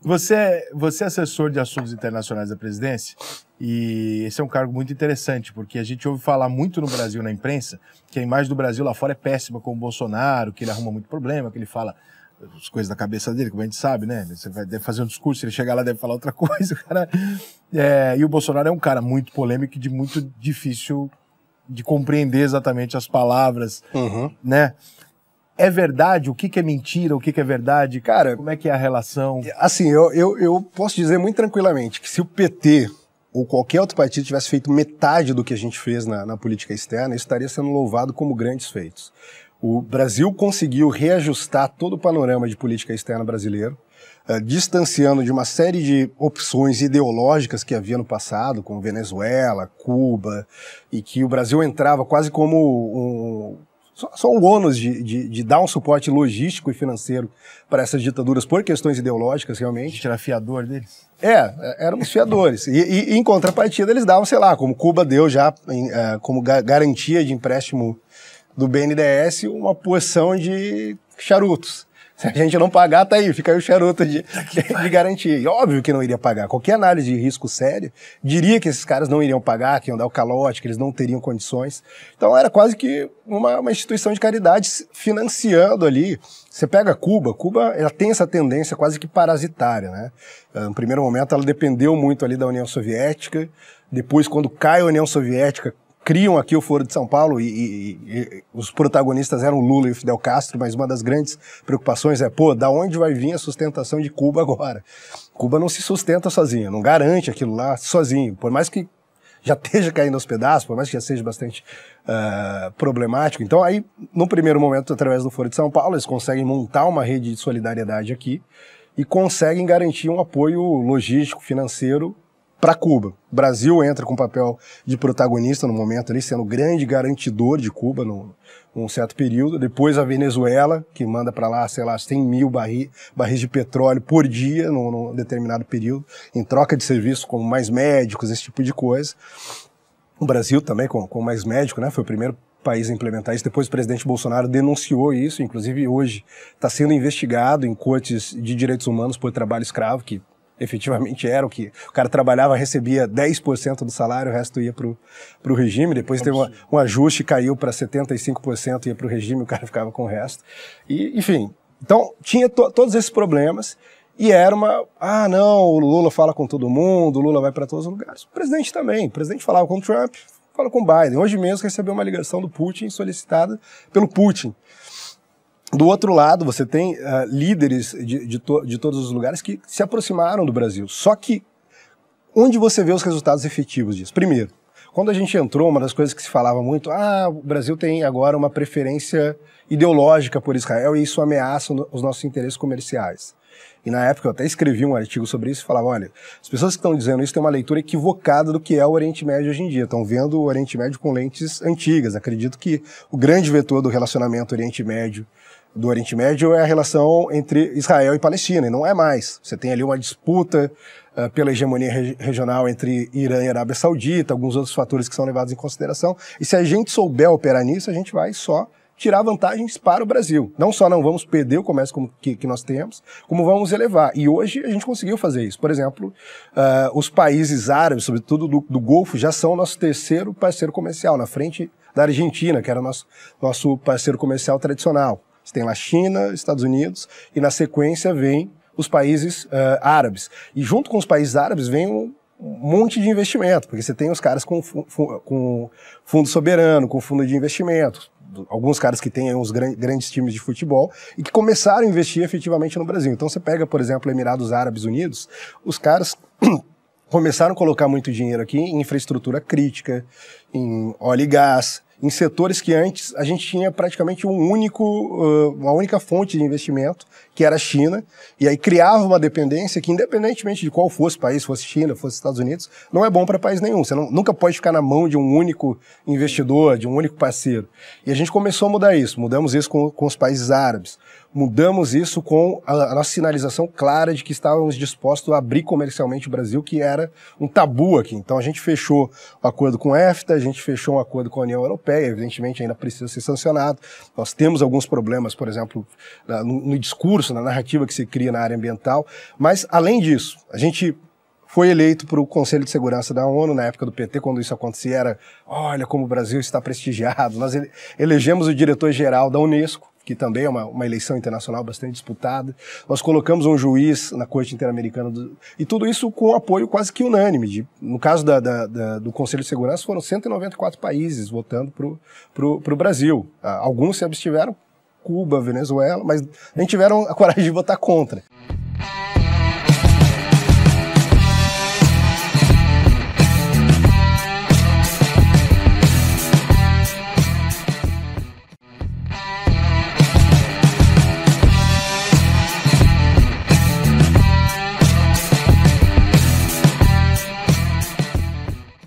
Você é assessor de assuntos internacionais da presidência e esse é um cargo muito interessante, porque a gente ouve falar muito no Brasil, na imprensa, que a imagem do Brasil lá fora é péssima com o Bolsonaro, que ele arruma muito problema, que ele fala as coisas da cabeça dele, como a gente sabe, né? Você deve fazer um discurso, ele chegar lá deve falar outra coisa, cara. E o Bolsonaro é um cara muito polêmico e de muito difícil de compreender exatamente as palavras, né? É verdade? O que é mentira? O que é verdade? Cara, como é que é a relação? Assim, eu posso dizer muito tranquilamente que se o PT ou qualquer outro partido tivesse feito metade do que a gente fez na política externa, isso estaria sendo louvado como grandes feitos. O Brasil conseguiu reajustar todo o panorama de política externa brasileiro, distanciando de uma série de opções ideológicas que havia no passado, como Venezuela, Cuba, e que o Brasil entrava quase como só o ônus de dar um suporte logístico e financeiro para essas ditaduras por questões ideológicas, realmente. A gente era fiador deles? Éramos fiadores. E em contrapartida eles davam, sei lá, como Cuba deu já como garantia de empréstimo do BNDES, uma porção de charutos. Se a gente não pagar, tá aí, fica aí o charuto de garantia. E óbvio que não iria pagar. Qualquer análise de risco séria diria que esses caras não iriam pagar, que iam dar o calote, que eles não teriam condições. Então era quase que uma instituição de caridade financiando ali. Você pega Cuba, ela tem essa tendência quase que parasitária, né? No primeiro momento ela dependeu muito ali da União Soviética, depois quando cai a União Soviética, criam aqui o Foro de São Paulo e os protagonistas eram Lula e o Fidel Castro, mas uma das grandes preocupações é, da onde vai vir a sustentação de Cuba agora? Cuba não se sustenta sozinha, não garante aquilo lá sozinho, por mais que já esteja caindo aos pedaços, por mais que já seja bastante problemático. Então aí, no primeiro momento, através do Foro de São Paulo, eles conseguem montar uma rede de solidariedade aqui e conseguem garantir um apoio logístico, financeiro, para Cuba. O Brasil entra com um papel de protagonista no momento ali, sendo o grande garantidor de Cuba num certo período. Depois a Venezuela, que manda para lá, sei lá, 100 mil barris de petróleo por dia num determinado período, em troca de serviços como mais médicos, esse tipo de coisa. O Brasil também com mais médico, né? Foi o primeiro país a implementar isso. Depois o presidente Bolsonaro denunciou isso, inclusive hoje está sendo investigado em cortes de direitos humanos por trabalho escravo, que efetivamente era o que o cara trabalhava, recebia 10% do salário, o resto ia pro regime, depois teve um ajuste, caiu para 75%, ia pro regime, o cara ficava com o resto. E, enfim, então tinha todos esses problemas e era não, o Lula fala com todo mundo, o Lula vai para todos os lugares. O presidente também, o presidente falava com o Trump, fala com o Biden. Hoje mesmo recebeu uma ligação do Putin solicitada pelo Putin. Do outro lado, você tem líderes de todos os lugares que se aproximaram do Brasil. Só que, onde você vê os resultados efetivos disso? Primeiro, quando a gente entrou, uma das coisas que se falava muito, o Brasil tem agora uma preferência ideológica por Israel e isso ameaça os nossos interesses comerciais. E na época eu até escrevi um artigo sobre isso e falava, olha, as pessoas que estão dizendo isso têm uma leitura equivocada do que é o Oriente Médio hoje em dia. Estão vendo o Oriente Médio com lentes antigas. Acredito que o grande vetor do relacionamento do Oriente Médio é a relação entre Israel e Palestina, e não é mais. Você tem ali uma disputa pela hegemonia regional entre Irã e Arábia Saudita, alguns outros fatores que são levados em consideração, e se a gente souber operar nisso, a gente vai só tirar vantagens para o Brasil. Não só não vamos perder o comércio que nós temos, como vamos elevar. E hoje a gente conseguiu fazer isso. Por exemplo, os países árabes, sobretudo do Golfo, já são nosso terceiro parceiro comercial, na frente da Argentina, que era nosso parceiro comercial tradicional. Você tem lá China, Estados Unidos, e na sequência vem os países árabes. E junto com os países árabes vem um monte de investimento, porque você tem os caras com fundo soberano, com fundo de investimento, alguns caras que têm uns grandes times de futebol e que começaram a investir efetivamente no Brasil. Então você pega, por exemplo, Emirados Árabes Unidos, os caras começaram a colocar muito dinheiro aqui em infraestrutura crítica, em óleo e gás, em setores que antes a gente tinha praticamente uma única fonte de investimento, que era a China, e aí criava uma dependência que, independentemente de qual fosse o país, fosse China, fosse Estados Unidos, não é bom para país nenhum. Você nunca pode ficar na mão de um único investidor, de um único parceiro. E a gente começou a mudar isso. Mudamos isso com os países árabes. Mudamos isso com a nossa sinalização clara de que estávamos dispostos a abrir comercialmente o Brasil, que era um tabu aqui. Então a gente fechou o acordo com a EFTA, a gente fechou um acordo com a União Europeia, Europeia, evidentemente ainda precisa ser sancionado. Nós temos alguns problemas, por exemplo, no discurso, na narrativa que se cria na área ambiental, mas além disso, a gente foi eleito para o Conselho de Segurança da ONU, na época do PT, quando isso acontecia, era, olha como o Brasil está prestigiado. Nós elegemos o diretor-geral da Unesco, que também é uma eleição internacional bastante disputada. Nós colocamos um juiz na Corte Interamericana, e tudo isso com apoio quase que unânime. No caso do Conselho de Segurança, foram 194 países votando para o Brasil. Alguns se abstiveram, Cuba, Venezuela, mas nem tiveram a coragem de votar contra.